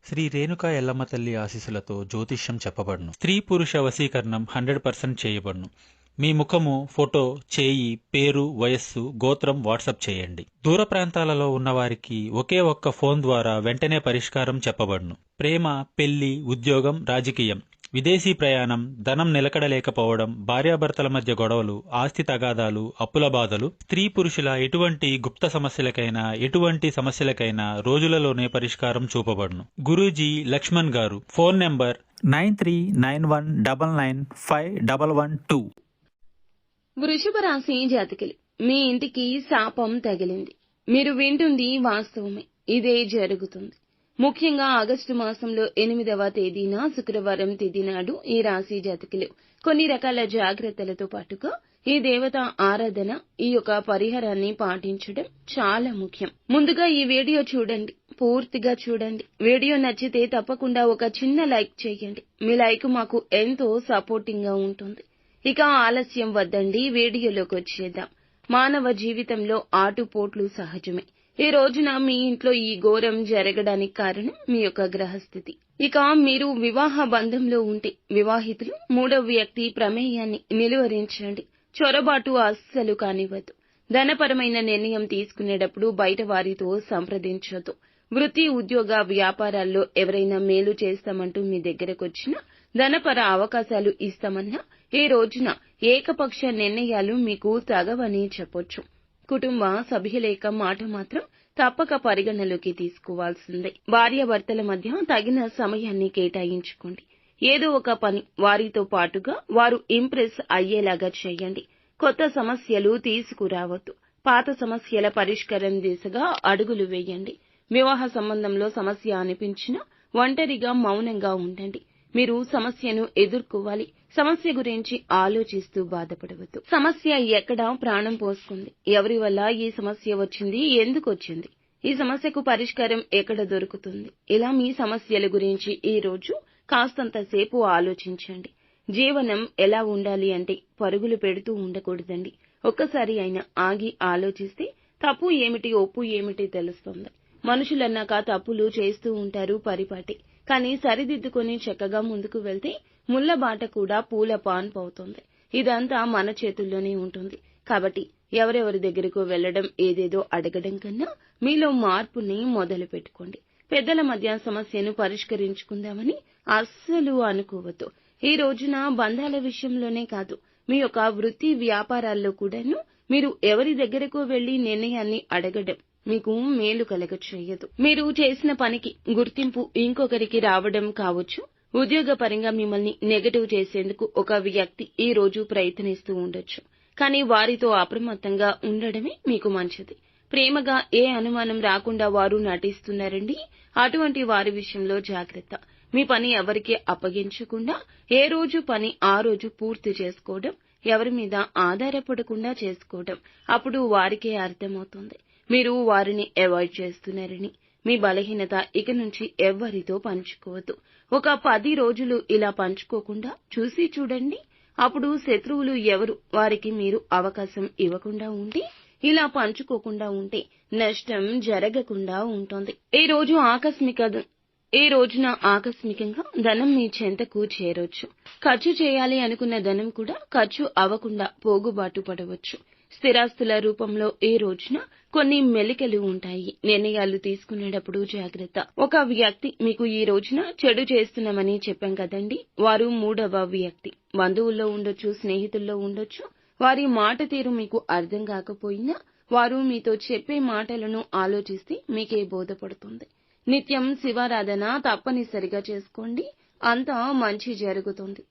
శ్రీ రేణుకా ఎల్లమ్మ తల్లి ఆశీస్సులతో జ్యోతిష్యం చెప్పబడును. స్త్రీ పురుష వశీకరణం 100% చేయబడును. మీ ముఖము, ఫోటో, చేయి, పేరు, వయస్సు, గోత్రం వాట్సాప్ చేయండి. దూర ప్రాంతాలలో ఉన్నవారికి ఒకే ఒక్క ఫోన్ ద్వారా వెంటనే పరిష్కారం చెప్పబడును. ప్రేమ, పెళ్లి, ఉద్యోగం, రాజకీయం, విదేశీ ప్రయాణం, ధనం నిలకడలేకపోవడం, భార్యాభర్తల మధ్య గొడవలు, ఆస్తి తగాదాలు, అప్పుల బాధలు, స్త్రీ పురుషుల ఎటువంటి గుప్త సమస్యలకైనా రోజులలోనే పరిష్కారం చూపబడును. గురూజీ లక్ష్మణ్ గారు. Phone number 9391999512. వృషభ రాశి జాతకులు, మీ ఇంటికి శాపం తగిలింది. మీరు వింటుంది వాస్తవమే, ఇదే జరుగుతుంది. ముఖ్యంగా ఆగస్టు మాసంలో 8వ తేదీన శుక్రవారం తిథి నాడు ఈ రాశి జాతకులు కొన్ని రకాల జాగ్రత్తలతో పాటుగా ఈ దేవత ఆరాధన, ఈ యొక్క పరిహారాన్ని పాటించడం చాలా ముఖ్యం. ముందుగా ఈ వీడియో చూడండి, పూర్తిగా చూడండి. వీడియో నచ్చితే తప్పకుండా ఒక చిన్న లైక్ చేయండి. మీ లైక్ మాకు ఎంతో సపోర్టింగ్ గా ఉంటుంది. ఇక ఆలస్యం వద్దండి, వీడియోలోకి వచ్చేద్దాం. మానవ జీవితంలో ఆటుపోట్లు సహజమే. ఈ రోజున మీ ఇంట్లో ఈ ఘోరం జరగడానికి కారణం మీ యొక్క గ్రహస్థితి. ఇక మీరు వివాహ బంధంలో ఉంటే వివాహితులు మూడవ వ్యక్తి ప్రమేయాన్ని నిలువరించండి. చొరబాటు అస్సలు కానివ్వద్దు. ధనపరమైన నిర్ణయం తీసుకునేటప్పుడు బయట వారితో సంప్రదించొద్దు. వృత్తి, ఉద్యోగ, వ్యాపారాల్లో ఎవరైనా మేలు చేస్తామంటూ మీ దగ్గరకొచ్చినా, ధనపర అవకాశాలు ఇస్తామన్నా ఈ రోజున ఏకపక్ష నిర్ణయాలు మీకు తగవని చెప్పొచ్చు. కుటుంబ సభ్యుల యొక్క మాట మాత్రం తప్పక పరిగణలోకి తీసుకోవాల్సిందే. భార్యాభర్తల మధ్య తగిన సమయాన్ని కేటాయించుకోండి. ఏదో ఒక పని వారితో పాటుగా వారు ఇంప్రెస్ అయ్యేలాగా చేయండి. కొత్త సమస్యలు తీసుకురావద్దు. పాత సమస్యల పరిష్కారం దిశగా అడుగులు వేయండి. వివాహ సంబంధంలో సమస్య అనిపించినా ఒంటరిగా మౌనంగా ఉండండి. మీరు సమస్యను ఎదుర్కోవాలి. సమస్య గురించి ఆలోచిస్తూ బాధపడవద్దు. సమస్య ఎక్కడ ప్రాణం పోసుకుంది, ఎవరి వల్ల ఈ సమస్య వచ్చింది, ఎందుకు వచ్చింది, ఈ సమస్యకు పరిష్కారం ఎక్కడ దొరుకుతుంది, ఇలా మీ సమస్యల గురించి ఈ రోజు కాస్తంతసేపు ఆలోచించండి. జీవనం ఎలా ఉండాలి అంటే పరుగులు పెడుతూ ఉండకూడదండి. ఒక్కసారి అయినా ఆగి ఆలోచిస్తే తప్పు ఏమిటి, ఒప్పు ఏమిటి తెలుస్తుంది. మనుషులన్నాక తప్పులు చేస్తూ ఉంటారు పరిపాటి. కానీ సరిదిద్దుకొని చక్కగా ముందుకు వెళ్తే ముళ్ల బాట కూడా పూల పాన్పు అవుతుంది. ఇదంతా మన చేతుల్లోనే ఉంటుంది. కాబట్టి ఎవరెవరి దగ్గరకు వెళ్లడం, ఏదేదో అడగడం కన్నా మీలో మార్పుని మొదలు పెట్టుకోండి. పెద్దల మధ్య సమస్యను పరిష్కరించుకుందామని అస్సలు అనుకోవద్దు. ఈ రోజున బంధాల విషయంలోనే కాదు, మీ యొక్క వృత్తి వ్యాపారాల్లో కూడాను మీరు ఎవరి దగ్గరకు వెళ్లి నిర్ణయాన్ని అడగడం మీకు మేలు కలగచేయదు. మీరు చేసిన పనికి గుర్తింపు ఇంకొకరికి రావడం కావచ్చు. ఉద్యోగపరంగా మిమ్మల్ని నెగటివ్ చేసేందుకు ఒక వ్యక్తి ఈ రోజు ప్రయత్నిస్తూ ఉండొచ్చు. కానీ వారితో అప్రమత్తంగా ఉండడమే మీకు మంచిది. ప్రేమగా ఏ అనుమానం రాకుండా వారు నటిస్తున్నారండి. అటువంటి వారి విషయంలో జాగ్రత్త. మీ పని ఎవరికి అప్పగించకుండా ఏ రోజు పని ఆ రోజు పూర్తి చేసుకోవడం, ఎవరి మీద ఆధారపడకుండా చేసుకోవడం. అప్పుడు వారికే అర్థమవుతుంది మీరు వారిని అవాయిడ్ చేస్తున్నారని. మీ బలహీనత ఇక నుంచి ఎవ్వరితో పంచుకోవద్దు. ఒక 10 రోజులు ఇలా పంచుకోకుండా చూసి చూడండి. అప్పుడు శత్రువులు ఎవరు, వారికి మీరు అవకాశం ఇవ్వకుండా ఉంటే, ఇలా పంచుకోకుండా ఉంటే నష్టం జరగకుండా ఉంటుంది. ఈ రోజున ఆకస్మికంగా ధనం మీ చెంతకు చేరొచ్చు. ఖర్చు చేయాలి అనుకున్న ధనం కూడా ఖర్చు అవ్వకుండా పోగుబాటు పడవచ్చు. స్థిరాస్తుల రూపంలో ఈ రోజున కొన్ని మెలికలు ఉంటాయి. నిర్ణయాలు తీసుకునేటప్పుడు జాగ్రత్త. ఒక వ్యక్తి మీకు ఈ రోజున చెడు చేస్తున్నామని చెప్పాం కదండి, వారు మూడవ వ్యక్తి. బంధువుల్లో ఉండొచ్చు, స్నేహితుల్లో ఉండొచ్చు. వారి మాట తీరు మీకు అర్థం కాకపోయినా వారు మీతో చెప్పే మాటలను ఆలోచిస్తే మీకే బోధపడుతుంది. నిత్యం శివారాధన తప్పనిసరిగా చేసుకోండి. అంతా మంచి జరుగుతుంది.